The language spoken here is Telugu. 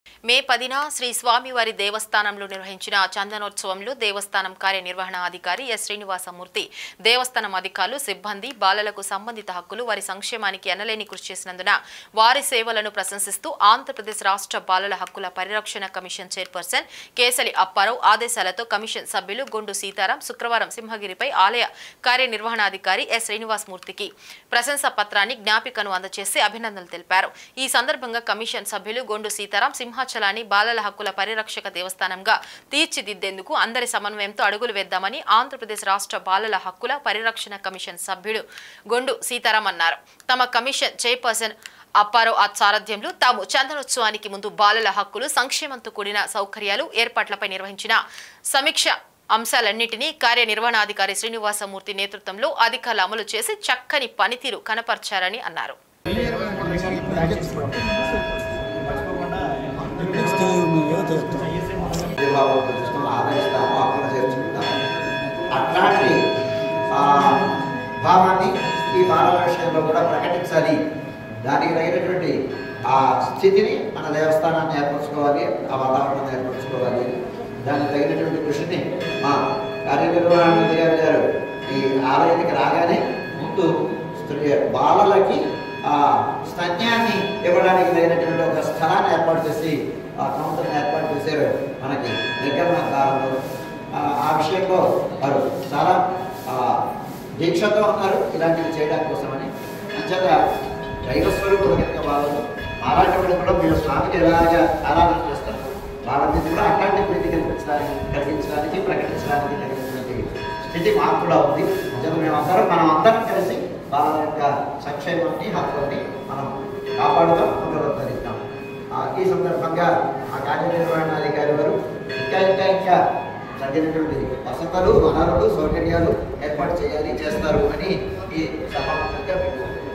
మే 10న శ్రీ స్వామివారి దేవస్థానంలో నిర్వహించిన చందనోత్సవంలో దేవస్థానం కార్యనిర్వహణాధికారి ఎస్ శ్రీనివాసమూర్తి దేవస్థానం అధికారులు సిబ్బంది బాలలకు సంబంధిత హక్కులు వారి సంక్షేమానికి ఎనలేని కృషి చేసినందున వారి సేవలను ప్రశంసిస్తూ ఆంధ్రప్రదేశ్ రాష్ట్ర బాలల హక్కుల పరిరక్షణ కమిషన్ చైర్పర్సన్ కేసలి అప్పారావు ఆదేశాలతో కమిషన్ సభ్యులు గొండు సీతారాం శుక్రవారం సింహగిరిపై ఆలయ కార్యనిర్వహణాధికారి ఎస్ శ్రీనివాసమూర్తికి ప్రశంసా పత్రాన్ని జ్ఞాపికను అందజేసి అభినందనలు తెలిపారు। ఈ సందర్భంగా కమిషన్ సభ్యులు గొండు సీతారాం సింహాచలాన్ని బాలల హక్కుల పరిరక్షక దేవస్థానంగా తీర్చిదిద్దేందుకు అందరి సమన్వయంతో అడుగులు వేద్దామని ఆంధ్రప్రదేశ్ రాష్ట్ర బాలల హక్కుల పరిరక్షణ కమిషన్ సభ్యుడు గొండు సీతారాం అన్నారు। తమ కమిషన్ చైర్పర్సన్ అప్పారావు సారథ్యంలో తాము చందనోత్సవానికి ముందు బాలల హక్కులు సంక్షేమంతో కూడిన సౌకర్యాలు ఏర్పాట్లపై నిర్వహించిన సమీక్ష అంశాలన్నింటినీ కార్యనిర్వహణాధికారి శ్రీనివాసమూర్తి నేతృత్వంలో అధికారులు అమలు చేసి చక్కని పనితీరు కనపర్చారని అన్నారు। అట్లాంటి భావాన్ని ఈ బాలల విషయంలో కూడా ప్రకటించాలి। దానికి తగినటువంటి ఆ స్థితిని మన దేవస్థానాన్ని ఏర్పరచుకోవాలి, ఆ వాతావరణాన్ని ఏర్పరచుకోవాలి। దానికి తగినటువంటి కృషిని మా కార్యనిర్వహణాధికారి గారు ఈ ఆలయానికి రాగానే ముందు బాలలకి స్తన్యాన్ని ఇవ్వడానికి తగినటువంటి ఒక స్థలాన్ని ఏర్పాటు చేసి కౌంటర్ని ఏర్పాటు చేశారు మనకి నిర్గమనకాలంలో। ఆ విషయంలో వారు చాలా దీక్షతో ఉన్నారు ఇలాంటివి చేయడానికి కోసమని। అంచేత దైవస్వరూపుల కనుక వాళ్ళు అలాంటి కూడా మీరు స్వామికి ఎలాగా ఆరాధన చేస్తారు, వాళ్ళ మీద కూడా అట్లాంటి ప్రీతి కలిగించడానికి ప్రకటించడానికి తగినటువంటి స్థితి మాకు కూడా ఉంది। అంచేత మనం అందరం కలిసి వాళ్ళ యొక్క సంక్షేమాన్ని హక్కుల్ని మనం కాపాడుతాం, పునరుద్ధరిస్తాం। ఈ సందర్భంగా ఆ కార్యనిర్వహణాధికారి వారు ఇంకా తగినటువంటి వసతులు వనరులు సౌకర్యాలు ఏర్పాటు చేస్తారు అని ఈ సభాముఖంగా